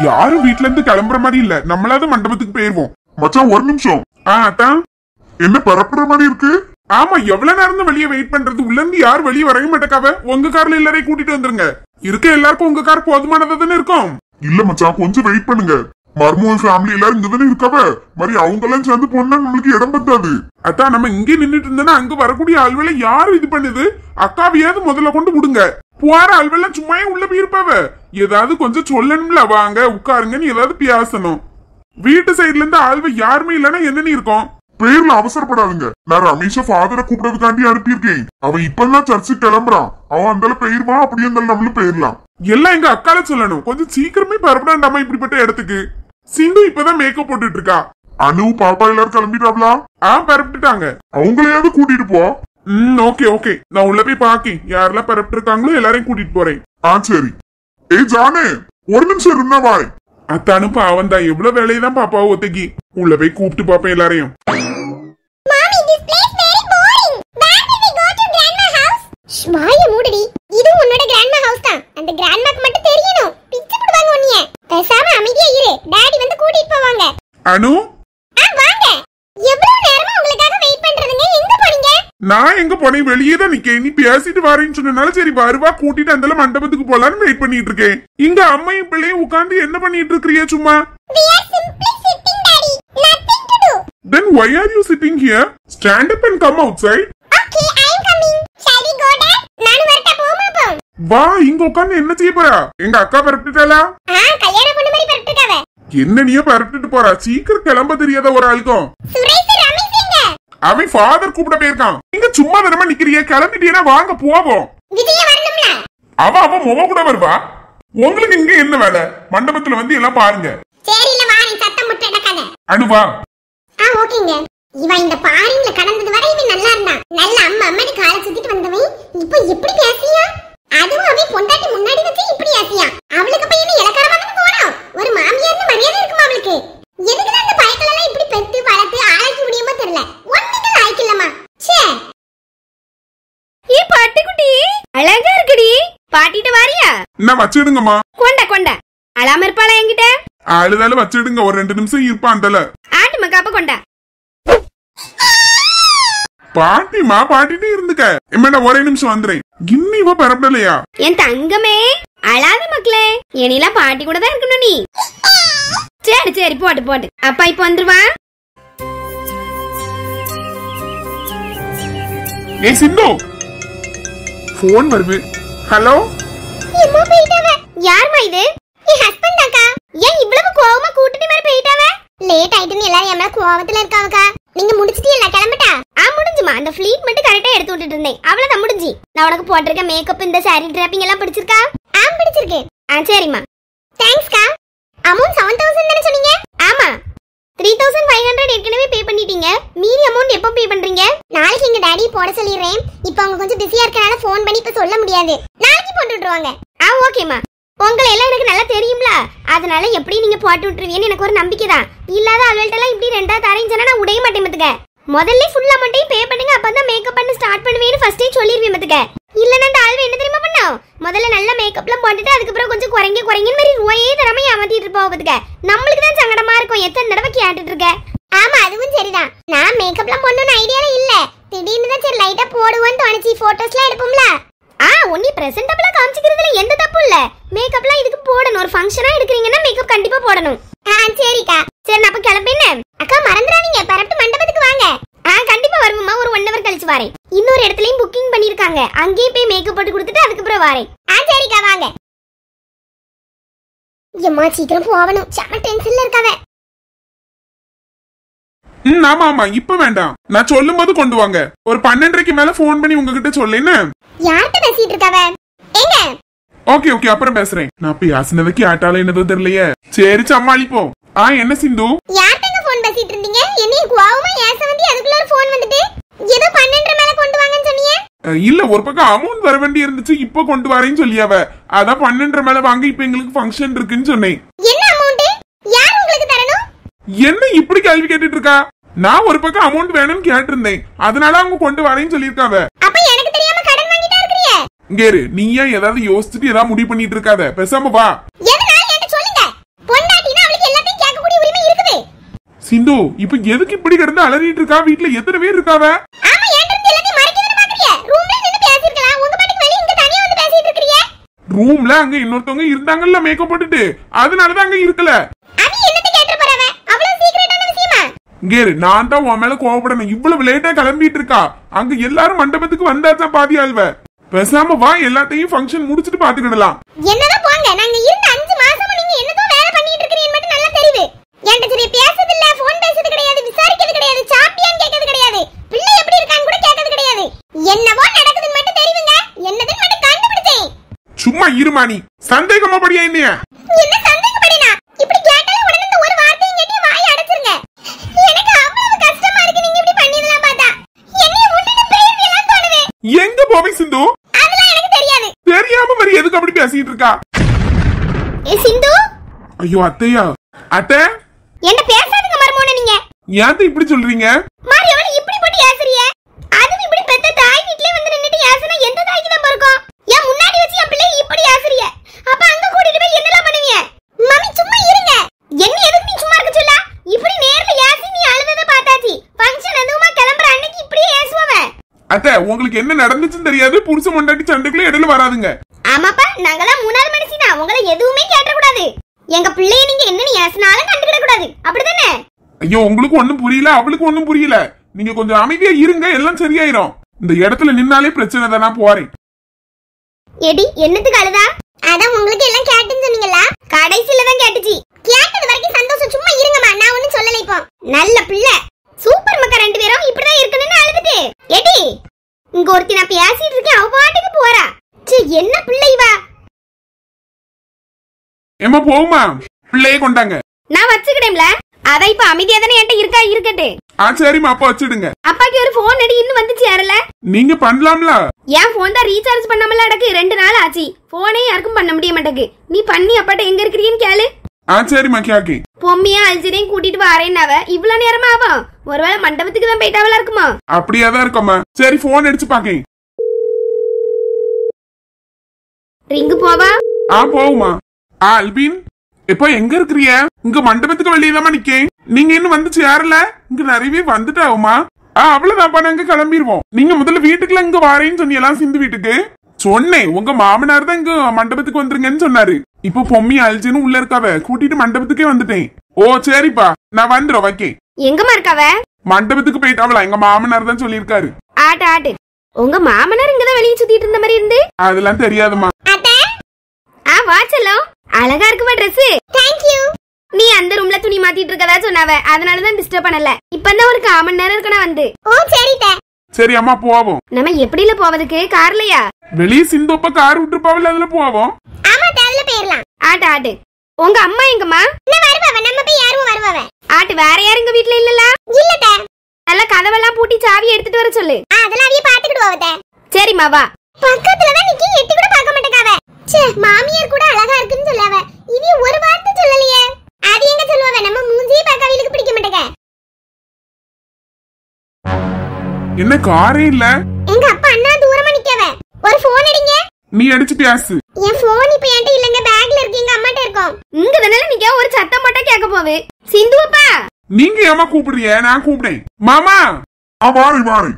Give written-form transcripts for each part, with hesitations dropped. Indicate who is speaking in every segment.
Speaker 1: யாரும் வீட்ல இருந்து கிளம்புற மாதிரி இல்ல, நம்மளாவது மண்டபத்துக்கு போயிருவோம்.
Speaker 2: மச்சான் ஒரு நிமிஷம்.
Speaker 1: அதான்
Speaker 2: என்ன பரப்புற மாதிரி இருக்கு?
Speaker 1: ஆமா, எவ்வளவு நேரம் வெளியே வெயிட் பண்றது? உள்ள இருந்து யாரும் வெளியே வரவே மாட்டேக்காவ. உங்க கார்ல எல்லாரையும் கூட்டிட்டு வந்துருங்க. இருக்க எல்லாருக்கும் உங்க கார் போதுமானதானே இருக்கும்.
Speaker 2: இல்ல மச்சான், கொஞ்சம் வெயிட் பண்ணுங்க. மர்மூல் ஃபேமிலி எல்லாரும் இங்கதானே இருக்கவ, மாதிரி அவங்க எல்லாம் சேர்ந்து போனா நம்மளுக்கு இடம் பத்தாது.
Speaker 1: அதான் நம்ம இங்கே நின்னுட்டு இருந்தோம்னா அங்க வரக்கூடிய ஆள்வேளை யாரும் இது பண்ணுது. அக்காவையாவது முதல்ல கொண்டு விடுங்க. போற ஆள்வெல்லாம் சும்மா உள்ள போயிருப்பாவ. ஏதாவது கொஞ்சம் சொல்லணும்ல, வாங்க உட்காருங்கன்னு ஏதாவது பேசணும். வீட்டு சைட்ல இருந்து ஆள்வ யாருமே இல்லன்னா என்னன்னு இருக்கும்.
Speaker 2: பேர்ல அவசரப்படாதுங்க. நான் ரமேஷ ஃபாதரை கூப்பிடறதுக்காண்டி அனுப்பியிருக்கேன். அவன் இப்பதான் சர்ச்சுக்கு கிளம்புறான். அவன் அந்த பெயர்வான், அப்படியே இருந்தாலும் நம்மளும் பெயர்லாம்.
Speaker 1: எல்லாம் எங்க அக்கால சொல்லணும். கொஞ்சம் சீக்கிரமே பரப்படாண்டாமா இப்படிப்பட்ட இடத்துக்கு. சிந்து இப்பதான் மேக்கப் போட்டுட்டு இருக்கா.
Speaker 2: அனு பாப்பா எல்லாரும் கிளம்பிட்டாங்களா?
Speaker 1: பரப்பிட்டாங்க.
Speaker 2: அவங்களையாவது கூட்டிட்டு போ.
Speaker 1: ஓகே ஓகே, நான் உள்ள போய் பாக்கேன். யாரெல்லாம் பரப்பிட்டு இருக்காங்களோ எல்லாரையும் கூட்டிட்டு போறேன்.
Speaker 2: சரி. ஏய் ஜானே, ஒரு நிமிஷம் இருந்தா வாய்.
Speaker 1: அத்தானும் பாவம் தான், எவ்வளவு வேலையதான் பாப்பாவை ஒத்துக்கி. உள்ள போய் கூப்பிட்டு பாப்பேன் எல்லாரையும்.
Speaker 3: இது உன்னோட கிராண்ட்மா ஹவுஸ் தான். அந்த கிராண்ட்மாக்கு மட்டும் தெரியணும். பிச்சு போடுவாங்க உன்னைய. பேசாம அமைதியா இரு. டாடி வந்து கூட்டிட்டு போவாங்க.
Speaker 1: அனு,
Speaker 3: வாங்க. எவ்வளவு நேரமா உங்களுக்காக வெயிட் பண்றதுங்க. எங்க போறீங்க?
Speaker 1: நான் எங்க போனேன், வெளியே தான் நிக்கேன். நீ பேசிட்டு வரேன்னு சொன்னனால சரி வருவா கூட்டிட்டு அந்த மண்டபத்துக்கு போலான்னு வெயிட் பண்ணிட்டு இருக்கேன். இங்க அம்மையும் பிள்ளையும் உட்கார்ந்து என்ன பண்ணிட்டு இருக்கீங்க சும்மா?
Speaker 3: We are simply sitting, daddy. Nothing to do.
Speaker 1: Then why are you sitting here? Stand up and come outside.
Speaker 3: Okay, I am coming. Shall we go, dad? நானும் வரட்டா, போமா போ.
Speaker 1: வா, இங்க உட்கார்ந்து என்ன செய்ய போறா? எங்க அக்கா பரப்பிட்டாளா?
Speaker 3: கல்யாண பொண்ணு மாதிரி பரப்பிட்டாவ.
Speaker 1: என்ன நீயே பரப்பிட்டு போறா? சீக்கிரம் கிளம்ப தெரியாத ஒரு ஆளுக்கும்.
Speaker 3: சுரேஷ் ரமேஷ் எங்க?
Speaker 1: அவன் ஃபாதர் கூப்பிட போயிருக்கான். நீங்க சும்மா தரமா நிக்கிறீங்க. கிளம்பிட்டீங்கன்னா வாங்க போவோம்.
Speaker 3: விஜய வரணும்ல.
Speaker 1: அவ முக கூட வருவா. உங்களுக்கு இங்க என்ன வேலை? மண்டபத்துல வந்து எல்லாம் பாருங்க.
Speaker 3: சரி இல்ல வாரேன், சத்தம் முட்டை நடக்காத.
Speaker 1: அனுவா.
Speaker 3: ஓகேங்க. இவன் இந்த பாரிங்ல கடந்தது வரை இவன் நல்லா இருந்தான். நல்ல அம்மா அம்மாடி காலை சுத்திட்டு வந்தவன் இப்போ எப்படி பேசியா? அதுவும் அவன் பொண்டாட்டி முன்னாடி வச்சு இப்படி பேசியா? அவளுக்கு போய் என்ன இலக்காரமா தான போறோம். ஒரு மாமியார்னு மரியாதை இருக்குமா அவளுக்கு? எதுக்கு அந்த பயக்கல எல்லாம் இப்படி பெத்து வளர்த்து ஆளாக்கி முடியுமோ தெரியல. ஒண்ணுக்கு லாய்க்கு இல்லம்மா. ச்சே.
Speaker 4: பாட்டிக்குட்டி அழகா இருக்குடி. பாட்டிட்ட வாரியா?
Speaker 1: என்ன வச்சிடுங்கம்மா.
Speaker 4: கொண்ட அழாம இருப்பாளா என்கிட்ட?
Speaker 1: ஆளுதால வச்சிடுங்க, ஒரு 2 நிமிஷம் இருப்பான் அந்தல.
Speaker 4: ஆட்டு மக்காப்ப கொண்டா.
Speaker 1: பாட்டிமா பாட்டிட்டு இருந்துக்க. எம்மேடா ஒரே நிமிஷம் வந்துறேன். இன்னிவ பரப்பலையா?
Speaker 4: என் தங்கமே அழாத மக்களே. எனிலாம் பாட்டி கூட தான் இருக்கணும் நீ. சரி சரி போட்டு அப்பா இப்ப வந்துருவா.
Speaker 1: ஏய் சிந்து, போன் வருது. ஹலோ.
Speaker 3: எம்மா போயிட்டாவ. யார்மா இது? என் ஹஸ்பண்ட் தான்க்கா. ஏன் இவ்வளவு கோவமா கூட்டிட்டு மேல போயிட்டாவ? லேட் ஆயிட்டுன்னு எல்லாரும் என் மேல கோவத்துல இருக்காவக்கா. நீங்க முடிச்சிட்டீங்களா? கிளம்பிட்டா? முடிஞ்சுமா. அந்த ஃப்ளீட் மட்டும் கரெக்டா எடுத்து விட்டுட்டு இருந்தேன். அவ்வளவுதான் முடிஞ்சு. நான் உனக்கு போட்டிருக்க மேக்கப் இந்த சாரி டிராப்பிங் எல்லாம் பிடிச்சிருக்கா? பிடிச்சிருக்கு. சரிம்மா. தேங்க்ஸ்க்கா. அமௌண்ட் 7000 தானே சொன்னீங்க? ஆமா. 3500 ஏற்கனவே பே பண்ணிட்டீங்க. மீதி அமௌண்ட் எப்போ பே பண்றீங்க? நாளைக்கு எங்க டாடி போட சொல்லிடுறேன். இப்போ அவங்க கொஞ்சம் பிஸியா இருக்கனால ஃபோன் பண்ணி இப்ப சொல்ல முடியாது. நாளைக்கு போட்டு விட்டுருவாங்க. ஓகேமா. உங்களை எல்லாம் எனக்கு நல்லா தெரியும்ல, அதனால எப்படி நீங்க போட்டு விட்டுருவீங்கன்னு எனக்கு ஒரு நம்பிக்கை தான். இல்லாத ஆள்வெல்ட்ட எல்லாம் இப்படி ரெண்டா தரேன்னு சொன்னா நான் உடைய மாட்டேன் பாத்துக்க. முதல்ல ஃபுல் அமௌண்ட்டையும் பே பண்ணுங்க, அப்பதான் மேக்கப் பண்ண ஸ்டார்ட் பண்ணுவேன்னு ஃபர்ஸ்டே சொல்லிருவேன் பாத்துக்க. இல்லன்னா அந்த ஆள்வ என்ன தெரியுமா பண்ணோம்? முதல்ல நல்ல மேக்கப்லாம் போட்டுட்டு அதுக்கப்புறம் கொஞ்சம் குறைங்கன்னு மாதிரி ரூபாயே தராம ஏமாத்திட்டு இருப்பா பாத்துக்க. நம்மளுக்கு தான் சங்கடமா இருக்கும். எத்தனை தடவை கேட்டுட்டு இருக்க. ஆமா அதுவும் சரிதான். நான் மேக்கப்லாம் பண்ணணும்னு ஐடியால இல்ல. திடீர்னு தான் சரி லைட்டா போடுவோன்னு தோணுச்சு. போட்டோஸ்லாம் எடுப்போம்ல. ஒண்ணி பிரசன்டபிளா காமிச்சிக்கிறதுல எந்த தப்பு இல்ல. மேக்கப்லாம் இதுக்கு போடணும். ஒரு ஃபங்க்ஷனா எடுக்கிறீங்கன்னா மேக்கப் கண்டிப்பா போடணும். சரிக்கா. சரி நான் அப்ப கிளம்பினேன். அக்கா மறந்துடாதீங்க, பரப்பு மண்டபத்துக்கு வாங்க. கண்டிப்பா வருமா. ஒரு 1 hour கழிச்சு வரேன். இன்னொரு இடத்துலயும் புக்கிங் பண்ணிருக்காங்க. அங்கேயே போய் மேக்கப் போட்டு கொடுத்துட்டு அதுக்கப்புறம் வரேன். சரிக்கா வாங்க. எம்மா சீக்கிரம் போகணும். செம டென்ஷன்ல இருக்காவ.
Speaker 1: ஆமா இப்ப வேண்டாம். நான் சொல்லும் போது கொண்டு வாங்க. ஒரு 12:30க்கு மேல போன் பண்ணி உங்ககிட்ட சொல்லேன்னு.
Speaker 3: யார்கிட்ட பேசிட்டு இருக்காவ? எங்க?
Speaker 1: ஓகே அப்புறம் பேசுறேன். நான் பேசினதுக்கு ஆட்டால என்னதோ தெரியலையே. சரி சமாளிப்போம். என்ன சிந்து?
Speaker 3: யார்கிட்ட போன் பேசிட்டு இருந்தீங்க? என்னைய கோவமா ஏச வந்து அதுக்குள்ள ஒரு போன் வந்துட்டு ஏதோ 12:30 மேல கொண்டு வாங்கன்னு சொன்னீங்க.
Speaker 1: இல்ல ஒரு பக்கம் அமௌண்ட் வர வேண்டி இருந்துச்சு. இப்ப கொண்டு வரேன்னு சொல்லியாவ. அதான் 12:30 மேல வாங்க. இப்ப எங்களுக்கு ஃபங்க்ஷன் இருக்குன்னு சொன்னேன்.
Speaker 3: என்ன அமௌண்ட்? யார் உங்களுக்கு தரணும்?
Speaker 1: என்ன இப்படி கேள்வி கேட்டுட்டு இருக்கா? நான் ஒரு பக்கம் அமௌண்ட் வேணும்னு கேட்டிருந்தேன். அதனால அவங்க கொண்டு வரேன்னு சொல்லிருக்காவ.
Speaker 3: அப்ப எனக்கு தெரியாம கடன் வாங்கிட்டா இருக்கீங்க.
Speaker 1: இங்க ஏதாவது யோசிச்சுட்டு ஏதாவது முடிவு பண்ணிட்டு இருக்காத. பேசாம வா.
Speaker 3: எதனால என்ன சொல்லுங்க.
Speaker 1: சிந்து இப்ப எதுக்கு இப்படி கிடந்து அலறிட்டு இருக்கா? வீட்டுல எத்தனை பேர் இருக்காவ?
Speaker 3: ஆமா ஏன்டா எல்லாத்தையும் மறைக்கிறத பாக்குறியே? ரூம்ல நின்னு பேசிக்கலாம். உங்க பாட்டுக்கு வெளிய இங்க தனியா வந்து பேசிட்டு இருக்கீங்க.
Speaker 1: ரூம்ல அங்க இன்னொருத்தவங்க இருந்தாங்கல்ல மேக்கப் போட்டுட்டு, அதனாலதான் அங்க இருக்கல.
Speaker 3: அவி என்னத்த கேட்ற போறவ? அவ்வளவு சீக்ரெட்டான விஷயமா?
Speaker 1: கேரு நான் தான் உன் மேல கோவப்படணும். இவ்வளவு லேட்டா கிளம்பிட்டு இருக்கா. அங்க எல்லாரும் மண்டபத்துக்கு வந்தாச்சா பாதி ஆள்வ. பேசாம வா, எல்லாத்தையும் ஃபங்க்ஷன் முடிச்சிட்டு பாத்துக்கிடலாம்.
Speaker 3: என்னதான் போங்க, நாங்க இருந்த 5 மாசமா நீங்க என்னதான் வேலை பண்ணிட்டு இருக்கீங்கன்னு மட்டும் நல்லா தெரியுது. என்கிட்ட சரி பேசுறது இல்ல, போன் பேசுறது கிடையாது, விசாரிக்கிறது கிடையாது, சாப்பிட்டியான்னு கேட்கறது கிடையாது, பிள்ளை எப்படி இருக்கான்னு கூட கேட்கறது கிடையாது. என்னவோ நடக்குதுன்னு மட்டும் தெரியுங்க. என்னதுன்னு மட்டும் கண்டுபிடிச்சேன்.
Speaker 1: சும்மா இருமானி, சந்தேகமா படியா என்னைய?
Speaker 3: என்ன சந்தேகப்படினா? இப்படி கேட்டாலே உடனே இந்த ஒரு வார்த்தையும் கேட்டி வாயை அடைச்சிருங்க. எனக்கு அவ்வளவு கஷ்டமா இருக்கு நீங்க இப்படி பண்ணிடலாம் பார்த்தா. என்னைய விட்டுட்டு போயிடலாம் தோணுது.
Speaker 1: எங்க போவே சிந்து?
Speaker 3: அதெல்லாம் எனக்கு தெரியாது.
Speaker 1: தெரியாம மாதிரி எதுக்கு அப்படி பேசிட்டு இருக்கா?
Speaker 3: ஏ சிந்து,
Speaker 1: ஐயோ அத்தையா, அத்தை
Speaker 3: என்ன பேசாதீங்க மர்மோனே. நீங்க
Speaker 1: ஏன் இப்படி சொல்றீங்க?
Speaker 3: மாரி அவளை இப்படி போட்டு ஏசுறிய? அது இப்படி பெத்த தாய் வீட்லயே வந்து நின்னுட்டு ஏசுனா எந்த தாய்க்கு தான் பொறுக்கும்? ஏன் முன்னாடி வச்சு என் பிள்ளை இப்படி ஏசுறிய? அப்ப அங்க கூட்டிட்டு போய் என்னலாம் பண்ணுவீங்க? மம்மி சும்மா இருங்க. என்ன எதுக்கு நீ சும்மா இருக்க சொல்ல? இப்படி நேர்ல ஏசி நீ அழுதத பார்த்தாச்சு. ஃபங்க்ஷன் அதுவுமா கிளம்பற அன்னைக்கு இப்படியே ஏசுவவ.
Speaker 1: அத்தை உங்களுக்கு என்ன நடந்துச்சுன்னு தெரியாது. புருஷ மண்டாட்டி சண்டைக்குள்ள இடையில வராதுங்க.
Speaker 3: ஆமாப்பா, நாங்கலாம் மூணாவது மனுஷி தான். உங்களை எதுவுமே கேட்ட கூடாது. எங்க பிள்ளைய நீங்க என்ன ஏசினாலும் கண்டுக்கிட கூடாது. அப்படிதானே?
Speaker 1: ஐயோ உங்களுக்கு ஒண்ணும் புரியல, அவளுக்கு ஒண்ணும் புரியல. நீங்க கொஞ்சம் அமைதியா இருங்க, எல்லாம் சரியாயிரும். இந்த இடத்துல நின்னாலே பிரச்சனை தான். நான் போறேன்.
Speaker 3: எடி என்னத்துக்கு அழுதா? அதான் உங்களுக்கு எல்லாம் கேட்டுன்னு சொன்னீங்களா? கடைசில தான் கேட்டுச்சு. கேட்டது வரைக்கும் சந்தோஷம். சும்மா இருங்கம்மா, நான் ஒண்ணும் சொல்லல. இப்போ நல்ல பிள்ளை, சூப்பர் மக்கா. 2 பேரும் இப்படிதான் இருக்கணும்னு அழுதுட்டு எடி இங்க ஒருத்தி நான் பேசிட்டு இருக்கேன், அவ பாட்டுக்கு போறா. சே என்ன பிள்ளை இவ?
Speaker 1: ஏமா போகுமா, பிள்ளையே கொண்டாங்க.
Speaker 4: நான் வச்சுக்கிட்டேன்ல. அத இப்ப அமைதியா தானே என்கிட்ட இருக்கா, இருக்கட்டு.
Speaker 1: சரிம்மா, அப்பா வச்சிடுங்க.
Speaker 4: அப்பாக்கு ஒரு போன் அடி இன்னும் வந்துச்சு யாரல?
Speaker 1: நீங்க பண்ணலாம்ல.
Speaker 4: என் போன் தான் ரீசார்ஜ் பண்ணாமல அடக்கு 2 நாள் ஆச்சு. போனே யாருக்கும் பண்ண முடிய மாட்டேங்குது. நீ பண்ணி அப்பாட்ட எங்க இருக்கிறீன்னு கேளு.
Speaker 1: சரிம்மா கேக்கி.
Speaker 4: பொம்மையா அல்ஜிரையும் கூட்டிட்டு வரேன்னாவ. இவ்வளவு நேரமா ஆகும். ஒருவேளை மண்டபத்துக்கு தான் போயிட்டாவளா இருக்குமா?
Speaker 1: அப்படியாதான் இருக்கோம்மா. சரி போன் அடிச்சு பாக்கேன்.
Speaker 4: ரிங்கு போவா?
Speaker 1: போகுமா. அல்பின் இப்ப எங்க இருக்கிறிய? இங்க மண்டபத்துக்கு வெளியதாமா நிக்கேன். நீங்க இன்னும் வந்து சேரல. இங்க நிறையவே வந்துட்டாவுமா. அவ்வளவுதான்ப்பா, நாங்க கிளம்பிடுவோம். நீங்க முதல்ல வீட்டுக்குள்ள இங்க வாரேன்னு சொன்னீங்களாம். சிந்து வீட்டுக்கு சொன்னேன். உங்க மாமனார் தான் இங்க மண்டபத்துக்கு வந்துருங்கன்னு சொன்னாரு. இப்ப பொம்மி அல்ஜின்னு உள்ள இருக்காவ, கூட்டிட்டு மண்டபத்துக்கே வந்துட்டேன். சரிப்பா, நான் வந்துடும். வைக்கேன்.
Speaker 4: எங்கம்மா இருக்காவ?
Speaker 1: மண்டபத்துக்கு போயிட்டாவளா? எங்க மாமனார் தான் சொல்லியிருக்காரு.
Speaker 4: ஆட்டு ஆட்டு. உங்க மாமனார் இங்கதான் வெளியே சுத்திட்டு இருந்த மாதிரி இருந்து.
Speaker 1: அதெல்லாம் தெரியாதுமா.
Speaker 4: வா செல்லம், அழகா இருக்குமா ட்ரெஸ்?
Speaker 3: Thank you.
Speaker 4: நீ அந்த ரூம்ல துணி மாத்திட்டு இருக்கதா சொன்னாவ, அதனாலதான் டிஸ்டர்ப் பண்ணல. இப்பதான் ஒரு 1/4 மணி நேரம் இருக்கணும் வந்து.
Speaker 3: சரிதே.
Speaker 1: சரி அம்மா போவோம்.
Speaker 4: நம்ம எப்படில போவதுக்கு? கார்லயா?
Speaker 1: வெளியே சிந்தோப்ப கார் விட்டுருப்பாவில, அதுல போவோம்.
Speaker 3: ஆமா, அதுல போயிரலாம்.
Speaker 4: ஆட்டு ஆட்டு. உங்க அம்மா எங்கம்மா?
Speaker 3: நான் வருவாவ. நம்ம போய் யாரும் வருவாவ.
Speaker 4: ஆட்டு வேற யாரும் எங்க வீட்ல இல்லல?
Speaker 3: இல்லடா.
Speaker 4: நல்ல கதவெல்லாம் பூட்டி சாவி எடுத்துட்டு வர சொல்லு.
Speaker 3: அதெல்லாம் அவிய பாத்துக்கிடுவாவதே.
Speaker 4: சரிம்மா வா.
Speaker 3: பக்கத்துல தான் நிக்கி, எட்டி கூட பார்க்க மாட்டேங்காவ. ச்சே, மாமியார் கூட அழகா இருக்குன்னு சொல்லாவ. இவி ஒரு வார்த்தை சொல்லலையே. அது எங்க சொல்லுவாவ? நம்ம மூஞ்சியே பார்க்க அவளுக்கு பிடிக்க மாட்டேங்க.
Speaker 1: என்ன காரே இல்ல?
Speaker 3: எங்க அப்பா அண்ணா தூரமா நிக்கவ. ஒரு போன் அடிங்க.
Speaker 1: நீ அடிச்சு பேசு.
Speaker 3: என் போன் இப்ப என்கிட்ட இல்லங்க, பேக்ல இருக்கு. எங்க அம்மாட்ட இருக்கும்.
Speaker 4: இங்க தானே நிக்க. ஒரு சத்தம் போட்டா கேட்க போவே. சிந்து அப்பா,
Speaker 1: நீங்க ஏமா கூப்பிடுறிய? நான் கூப்பிடேன். மாமா.
Speaker 2: வாரி வாரி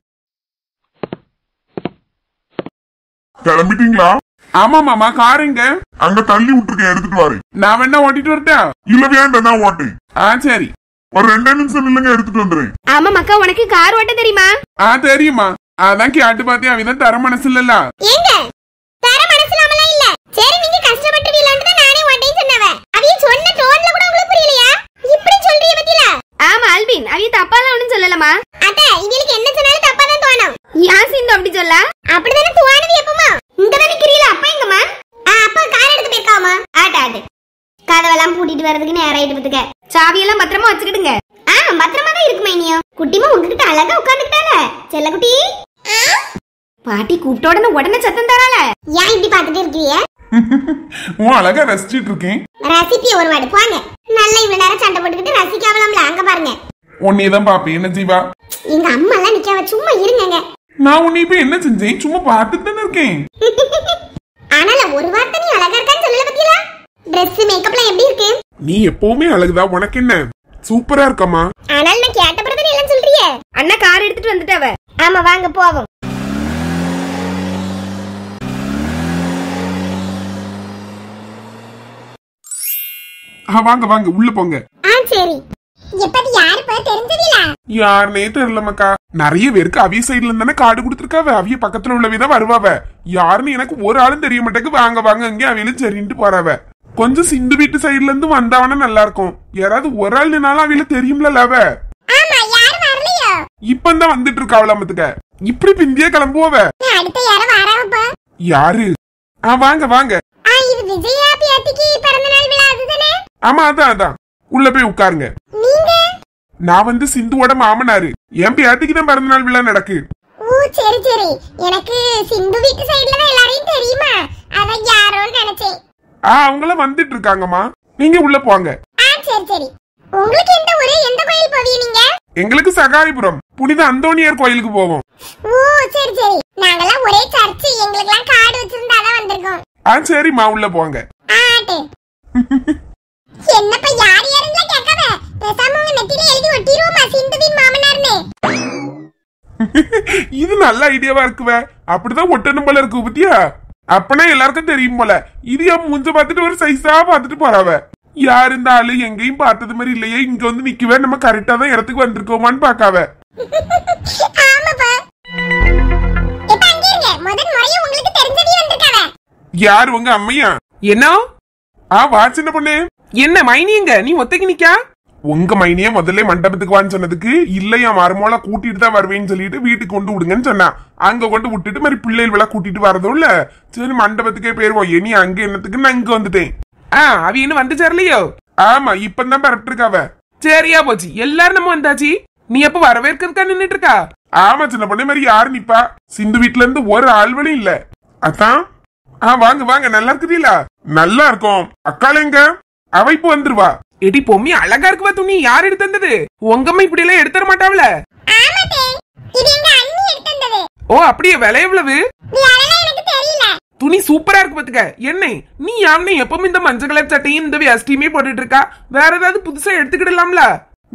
Speaker 2: கிளம்பிட்டீங்களா?
Speaker 1: ஆமா மாமா, கார் எங்க?
Speaker 2: அங்க தள்ளி விட்டுருக்கேன், எடுத்துட்டு வாரு.
Speaker 1: நான் வேணா ஓட்டிட்டு வரட்டா?
Speaker 2: இல்ல வேண்டாம், நான் ஓட்டேன்.
Speaker 1: சரி.
Speaker 2: ஒரு 2 நிமிஷம் இல்லங்க, எடுத்துட்டு வந்துடுறேன்.
Speaker 4: ஆமா மக்கா, உனக்கு கார் ஓட்ட தெரியுமா?
Speaker 1: தெரியுமா. அதான் கேட்டு பாத்தியா, அவதான் தர மனசு இல்லல்ல.
Speaker 3: ஏங்க தர மனசுலாமலாம் இல்ல. சரி, நீங்க கஷ்டப்பட்டுவீங்களான்னு தான் நானே ஓட்டேன்னு சொன்னவ. அவிய சொன்ன டோன்ல கூட உங்களுக்கு புரியலையா? இப்படி சொல்றீங்க பத்தில?
Speaker 4: ஆமா அல்பின், அவிய தப்பாலாம் ஒண்ணும் சொல்லலமா.
Speaker 3: அட, இவளுக்கு என்ன சொன்னாலும் தப்பா தான் தோணும்.
Speaker 4: ஏன் சிந்து அப்படி சொல்ல?
Speaker 3: அப்படிதானே தோணுது எப்பமா? இங்க தான் நிக்கிறீல. அப்பா எங்கம்மா? அப்பா கார் எடுத்து போயிருக்காமா. ஆட்டு ஆட்டு. கதவெல்லாம் பூட்டிட்டு வரதுக்கு நேரம் ஆயிட்டு பத்துக்க.
Speaker 4: சாவியெல்லாம் பத்திரமா வச்சுக்கிடுங்க.
Speaker 3: பத்திரமா தான் இருக்குமா இனியும். குட்டிமா உங்ககிட்ட அழகா உட்கார்ந்துட்டால. செல்ல குட்டி.
Speaker 4: பாட்டி கூப்பிட்ட உடனே சத்தம் தரால.
Speaker 3: ஏன் இப்படி பாத்துட்டு இருக்கீங்க?
Speaker 1: அழகா ரசிச்சிட்டு இருக்கேன்.
Speaker 3: ரசிப்பிய ஒரு வாடு போங்க. நல்லா இவ்வளவு நேரம் சண்டை போட்டுக்கிட்டு ரசிக்காவலாம்ல. அங்க பாருங்க.
Speaker 1: உன்னையதான் பாப்பேன். என்ன ஜீவா?
Speaker 3: எங்க அம்மா எல்லாம் நிக்காவ. சும்மா இருங்க.
Speaker 1: நான் உன்னை இப்ப என்ன செஞ்சேன்? சும்மா பார்த்துட்டு தானே இருக்கேன்.
Speaker 3: ஆனால ஒரு வார்த்தை நீ அழகா இருக்கான்னு சொல்லல பத்தியா? Dress மேக்கப்லாம் எப்படி இருக்கு?
Speaker 1: நீ எப்பவுமே அழகுதா. உனக்கு என்ன? சூப்பரா இருக்கம்மா.
Speaker 3: ஆனால் நான் கேட்ட பிறகு எல்லாம் சொல்றியே.
Speaker 4: அண்ணா கார் எடுத்துட்டு வந்துட்டவ.
Speaker 3: ஆமா வாங்க போவோம்.
Speaker 1: வாங்க வாங்க உள்ள போங்க.
Speaker 3: சரி. எப்படி யாரு பா தெரிஞ்சதில்ல?
Speaker 1: யாருனே தெரியலமாக்கா. நிறைய பேருக்கு அவிய சைடுல இருந்தானே கார்டு கொடுத்துருக்காவ. அவிய பக்கத்துல உள்ளவிதான் வருவாவ. யாருன்னு எனக்கு ஒரு ஆளும் தெரிய மாட்டேக்கு. வாங்க வாங்க இங்கே அவியிலும் சரின்ட்டு போறாவ. கொஞ்சம் சிந்து வீட்டு சைடுல இருந்து வந்தாவனா நல்லா இருக்கும். யாராவது ஒரு ஆள் நின்னாலும் அவியில தெரியும்ல அவ.
Speaker 3: ஆமா யாரு வரலையோ?
Speaker 1: இப்பதான் வந்துட்டு இருக்கா அவளமத்துக்க. இப்படி பிந்தியா கிளம்புவவ.
Speaker 3: அடுத்த யாரும் வராவப்பா.
Speaker 1: யாரு? வாங்க வாங்க.
Speaker 3: இது விஜயா பியாத்திக்கு பிறந்த நாள் விழா அதுதானே?
Speaker 1: ஆமா அதான் அதான். உள்ள போய் உட்காருங்க.
Speaker 3: நீங்க?
Speaker 1: நான் வந்து சிந்துவோட மாமனாரு. என் பியாத்திக்கு தான் பிறந்த நாள் விழா நடக்கு.
Speaker 3: ஓ சரி சரி. எனக்கு சிந்து வீட்டு சைடுல தான் எல்லாரையும் தெரியுமா? அதான் யாரோன்னு நினைச்சேன்.
Speaker 1: அவங்களாம் வந்துட்டு இருக்காங்கம்மா. நீங்க உள்ள போங்க.
Speaker 3: சரி சரி. உங்களுக்கு எந்த ஊரு, எந்த கோயில் போவீங்க நீங்க?
Speaker 1: எங்களுக்கு சகாரிபுரம் புனித அந்தோனியார் கோயிலுக்கு போவோம்.
Speaker 3: ஓ சரி சரி. நாங்கெல்லாம் ஒரே சர்ச். எங்களுக்கெல்லாம் கார்டு வச்சிருந்தாதான் வந்திருக்கோம்.
Speaker 1: சரிம்மா உள்ள போங்க.
Speaker 3: என்னப்பா யார் யாருன்னு கேட்காத. பேசாம உங்க நெத்தியில எழுதி ஒட்டிடுவோமா சிந்துவின் மாமனார்னு?
Speaker 1: இது நல்ல ஐடியாவா இருக்குவே. அப்படிதான் ஒட்டணும் போல இருக்கு பத்தியா. அப்பனா எல்லாருக்கும் தெரியும் போல. இது என் முஞ்ச பாத்துட்டு ஒரு சைஸா பாத்துட்டு போறாவ. யார் இந்த ஆளு எங்கேயும் பார்த்தது மாதிரி இல்லையே, இங்க வந்து நிக்கவே நம்ம கரெக்டா தான் இடத்துக்கு வந்திருக்கோமான்னு பாக்காவ.
Speaker 3: ஆமாப்பா. இப்ப அங்க இருங்க. முதல் முறையா உங்களுக்கு தெரிஞ்சவே வந்திருக்காவ.
Speaker 1: யார் உங்க அம்மையா?
Speaker 5: என்ன?
Speaker 1: வா சின்ன பொண்ணு.
Speaker 5: என்ன மைனியங்க நீ ஒத்தைக்கு நிக்கா?
Speaker 1: உங்க மைனிய முதல்ல மண்டபத்துக்கு வான்னு சொன்னதுக்கு இல்லையா மருமோல கூட்டிட்டு தான் வருவேன்னு சொல்லிட்டு வீட்டுக்கு கொண்டு விடுங்கன்னு சொன்னா. அங்க கொண்டு விட்டுட்டு மாதிரி பிள்ளைகள் விழா கூட்டிட்டு வரதும் இல்ல. சரி மண்டபத்துக்கே போயிருவோம். இனி அங்க என்னத்துக்கு நான் இங்க வந்துட்டேன்.
Speaker 5: அவ இன்னும் வந்து சேரலையோ?
Speaker 1: ஆமா இப்பதான் பரப்பிட்டு இருக்காவ.
Speaker 5: சரியா போச்சு. எல்லாரும் நம்ம வந்தாச்சு. நீ எப்ப வரவேற்கிறதுக்கா நின்னுட்டு இருக்கா?
Speaker 1: ஆமா சின்ன பொண்ணு மாதிரி யாரு நிப்பா? சிந்து வீட்டுல இருந்து ஒரு ஆள்வனும் இல்ல. அதான் வாங்க வாங்க. நல்லா இருக்குதீங்களா? நல்லா இருக்கும். அக்கால எங்க? அவ இப்ப வந்துருவா.
Speaker 5: எடி பொம்மி அழகா இருக்குவா. துணி யார் எடுத்து தந்தது? உங்கம்மா இப்படி எல்லாம் எடுத்துற மாட்டாவல?
Speaker 3: ஆமாதே. இது எங்க அண்ணி எடுத்து தந்தது.
Speaker 5: ஓ அப்படியே விலை எவ்வளவு?
Speaker 3: அதெல்லாம் எனக்கு தெரியல.
Speaker 5: துணி சூப்பரா இருக்கு பாத்துக்க. என்ன நீ யாருன்னு எப்பவும் இந்த மஞ்சள் கலர் சட்டையும் இந்த வேஷ்டியுமே போட்டுட்டு இருக்கா? வேற ஏதாவது புதுசா எடுத்துக்கிடலாம்ல?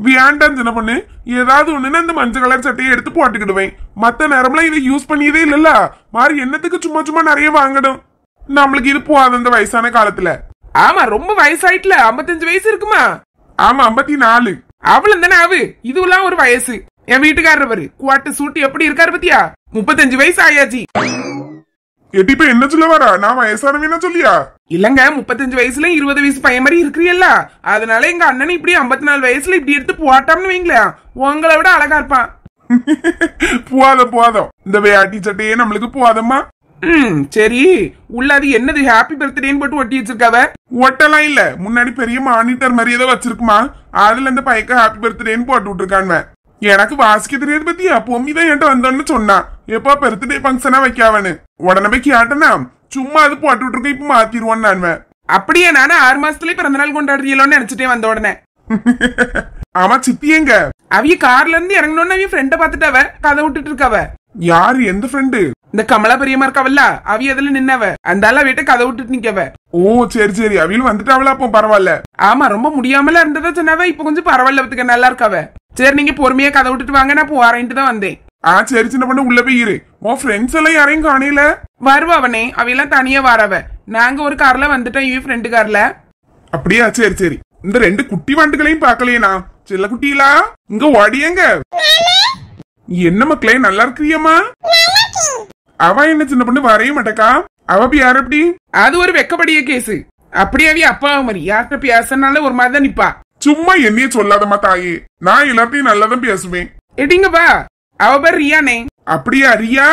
Speaker 1: வேண்டாம் சின்ன பொண்ணு. ஏதாவது ஒண்ணுன்னா இந்த மஞ்சள் கலர் சட்டையை எடுத்து போட்டுக்கிடுவேன். மத்த நேரம்லாம் இதை யூஸ் பண்ணியதே இல்லல்ல. மாறி என்னத்துக்கு சும்மா சும்மா நிறைய வாங்கணும். நம்மளுக்கு இது போகாது இந்த வயசான காலத்துல.
Speaker 5: ஆமா ரொம்ப வயசாயிட்டுல. 55 வயசு இருக்குமா?
Speaker 1: ஆமா 54.
Speaker 5: அவளும் தானே ஆவு. இதுவெல்லாம் ஒரு வயசு. என் வீட்டுக்காரர் குவாட்டு சூட்டு எப்படி இருக்காரு பத்தியா? 35 வயசு ஆயாச்சு.
Speaker 1: எட்டிப்ப என்ன சொல்ல வரா? நான் வயசானவனா சொல்லியா?
Speaker 5: இல்லங்க 35 வயசுல 20 வயசு பையன் மாதிரி இருக்கிறியல்ல. அதனால எங்க அண்ணனை இப்படி 54 வயசுல இப்படி எடுத்து போட்டாம்னு வைங்களேன். உங்களை விட அழகா இருப்பான்.
Speaker 1: போவாதம். இந்த வேட்டி சட்டையே நம்மளுக்கு போவாதம்மா.
Speaker 5: சரி. உள்ள அது என்னது ஹாப்பி பர்த்டேன்னு போட்டு ஒட்டி வச்சிருக்காவ?
Speaker 1: ஒட்டெல்லாம் இல்ல. முன்னாடி பெரிய மானிட்டர் மாதிரி ஏதோ வச்சிருக்குமா. அதுல இந்த பையக்க ஹாப்பி பர்த்டேன்னு போட்டு விட்டுருக்காங்க. எனக்கு வாசிக்க தெரியாது பத்தியா. பொம்மி தான் என்கிட்ட வந்தோன்னு சொன்னா எப்ப பர்த்டே ஃபங்க்ஷனா வைக்காவன்னு. உடனே போய் கேட்டனா சும்மா அது போட்டு விட்டுருக்க இப்ப மாத்திருவான்னு நான்.
Speaker 5: அப்படியே நானே 6 மாசத்துலயே பிறந்த நாள் கொண்டாடுறீங்களோன்னு நினைச்சிட்டே வந்த உடனே.
Speaker 1: ஆமா சித்தி எங்க?
Speaker 5: அவிய கார்ல இருந்து இறங்கணும்னு அவிய ஃப்ரெண்ட பாத்துட்டாவ. கதை விட்டுட்டு இருக்காவ.
Speaker 1: யாரு? எந்த ஃப்ரெண்டு?
Speaker 5: இந்த கமலா பெரியமா இருக்காவல்ல. அவிய அதுல நின்னவ. அந்த ஆள வீட்டை கதை விட்டுட்டு நிக்கவ.
Speaker 1: ஓ சரி சரி. அவியும் வந்துட்டாவளா? அப்போ பரவாயில்ல.
Speaker 5: ஆமா ரொம்ப முடியாமல இருந்ததா சொன்னாவ. இப்ப கொஞ்சம் பரவாயில்ல பத்துக்க நல்லா இருக்காவ. சரி நீங்க பொறுமையா கதை விட்டுட்டு வாங்க. நான் போறேன்ட்டு தான் வந்தேன்.
Speaker 1: சரி சின்ன பொண்ணு உள்ள போய் இரு. உன் ஃப்ரெண்ட்ஸ் எல்லாம் யாரையும் காணையில?
Speaker 5: வருவா அவனே. அவையெல்லாம் தனியா வரவ. நாங்க ஒரு கார்ல வந்துட்டோம். இவ ஃப்ரெண்டு கார்ல.
Speaker 1: அப்படியா? சரி சரி. இந்த 2 குட்டி வண்டுகளையும் பாக்கலையா? சில குட்டிகளா இங்க ஓடியங்க. என்ன மக்களே நல்லா இருக்கிறியம்மா? அவ என்ன சின்ன பொண்ணு வரைய மாட்டேக்கா? அவ யார்? எப்படி?
Speaker 5: அது ஒரு வெக்கப்படிய கேசு. அப்படியாவே அப்பா மாதிரி யார்கிட்ட பேசனால ஒரு மாதிரி தான் நிப்பா.
Speaker 1: சும்மா என்னைய சொல்லாதம்மா தாயே. நான் எல்லாத்தையும் நல்லாதான் பேசுவேன்.
Speaker 5: எடிங்கப்பா. அவ பேர் ரியானே.
Speaker 1: அப்படியா? ரியா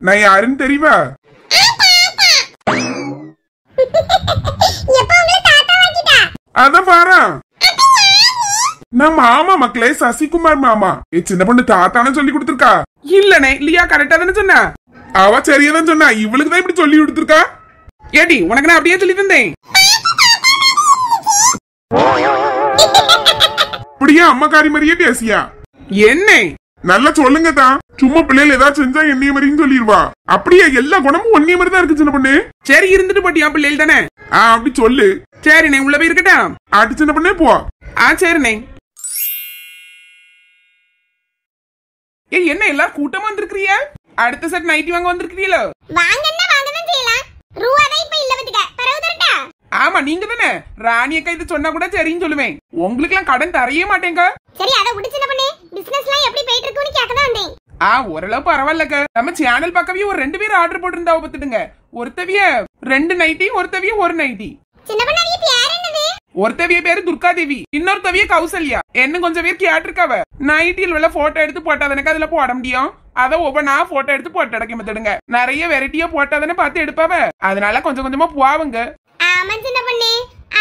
Speaker 1: நான் யாருன்னு தெரியுவா? அதான் பாரா. நான் மாமா மக்களே, சசிகுமார் மாமா. சின்ன பொண்ணு தாத்தானு சொல்லி கொடுத்துருக்கா.
Speaker 5: இல்லனே லியா கரெக்டா தானே சொன்னா?
Speaker 1: அவ சரியாதான் சொன்னா. இவளுக்கு தான் இப்படி சொல்லி கொடுத்துருக்கா.
Speaker 5: ஏடி உனக்கு நான் அப்படியே சொல்லி தந்தேன்.
Speaker 1: அப்படியே அம்மாக்காரி மாதிரியே பேசியா?
Speaker 5: என்ன
Speaker 1: நல்லா சொல்லுங்க தான். சும்மா பிள்ளைகள் ஏதாவது செஞ்சா என்னைய மாதிரின்னு சொல்லிடுவா. அப்படியே எல்லா குணமும் ஒன்னே மாதிரி தான் இருக்கு சின்ன பொண்ணு.
Speaker 5: சரி இருந்துட்டு போட்டியா பிள்ளைகள் தானே?
Speaker 1: அப்படி சொல்லு.
Speaker 5: சரி நான் உள்ள போய் இருக்கட்டா?
Speaker 1: ஆட்டி சின்ன பொண்ணே போ.
Speaker 5: சரிண்ணே. என்ன எல்லாரும் கூட்டமா வந்திருக்கிறிய? அடுத்த செட் நைட்டி வாங்க வந்திருக்கிறீங்களோ?
Speaker 3: வாங்கன்னா வாங்கதான் செய்யலாம். ரூவா தான் இப்ப இல்ல பத்துக்க. பரவு தரட்டா?
Speaker 5: ஆமா நீங்க தானே ராணி அக்கா இது சொன்னா கூட சரின்னு சொல்லுவேன். உங்களுக்கு எல்லாம் கடன் தரையே மாட்டேங்க.
Speaker 3: சரி அத விடுச்சுன பண்ணு. பிசினஸ்லாம் எப்படி போயிட்டு இருக்குன்னு கேட்கதான் வந்தேன்.
Speaker 5: ஓரளவு பரவாயில்லக்க. நம்ம சேனல் பக்கவே ஒரு 2 பேர் ஆர்டர் போட்டிருந்தாவ பத்துடுங்க. ஒருத்தவிய 2 நைட்டி, ஒருத்தவிய 1 நைட்டி.
Speaker 3: சின்ன பண்ணாடிய பேர் என்னது?
Speaker 5: ஒருத்தவிய பேரு துர்கா தேவி, இன்னொருத்தவிய கௌசல்யா. என்ன கொஞ்சம் பேர் கேட்டிருக்காவ. நைட்டியில் உள்ள போட்டோ எடுத்து போட்டாதானக்கு அதுல போட முடியும். அத ஒவ்வொன்னா போட்டோ எடுத்து போட்டு அடைக்க மத்துடுங்க. நிறைய வெரைட்டியா போட்டாதானே பார்த்து எடுப்பாவ. அதனால கொஞ்சம் கொஞ்சமா போவாங்க.
Speaker 3: ஆமா சின்ன பண்ணே.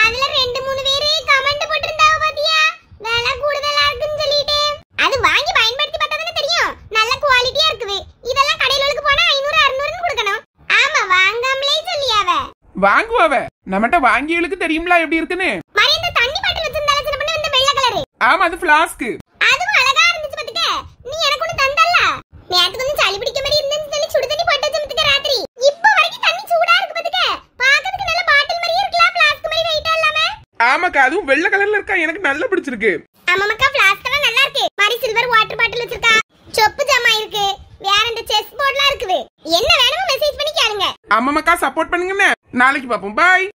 Speaker 3: அதுல 2-3 பேரு கமெண்ட் போட்டிருந்தாவ பாத்தியா? விலை கூடுதலா இருக்குன்னு சொல்லிட்டு. அது வாங்கி பயன்படுத்தி பார்த்தாதானே தெரியும். நல்ல குவாலிட்டியா இருக்குது. இதெல்லாம் கடையிலுக்கு போனா 500-600ன்னு கொடுக்கணும். ஆமா வாங்காமலே சொல்லியாவ.
Speaker 5: வாங்குவாவ. நம்மட்ட வாங்கியவளுக்கு தெரியும்ல எப்படி இருக்குன்னு.
Speaker 3: மாதிரி இந்த தண்ணி பாட்டில் வச்சிருந்தால சின்ன பண்ணே இந்த வெள்ளை கலரு.
Speaker 5: ஆமா அது ஃப்ளாஸ்க்.
Speaker 3: அதுவும் அழகா இருந்துச்சு பாத்துக்க. நீ எனக்கு ஒன்னு தந்தல்ல. நேத்து கொஞ்சம் சளி பிடிக்க மாதிரி இருந்துன்னு சொல்லி சுடு தண்ணி போட்டு வச்சிருக்க ராத்திரி. இப்போ வரைக்கும் தண்ணி சூடா இருக்கு பாத்துக்க. பாக்கிறதுக்கு நல்ல பாட்டில் மாதிரியே இருக்கலாம். ஃப்ளாஸ்க் மாதிரி வெயிட்டா இல்லாம.
Speaker 5: ஆமாக்கா அதுவும் வெள்ளை கலர்ல இருக்கா. எனக்கு நல்லா பிடிச்சிருக்கு.
Speaker 3: ஆமாக்கா ஃப்ளாஸ்க் எல்லாம் நல்லா இருக்கு. மாதிரி சில்வர் வாட்டர் பாட்டில் வச்சிருக்கா. சொப்பு ஜாமா இருக்கு. வேற இந்த செஸ் போர்ட்லாம் இருக்குது. என்ன வேணுமோ மெசேஜ் பண்ணி கேளுங்க.
Speaker 5: அம்மாக்கா சப்போர்ட் பண்ணுங்கன்னு. நாளைக்கு பாப்போம். பாய்.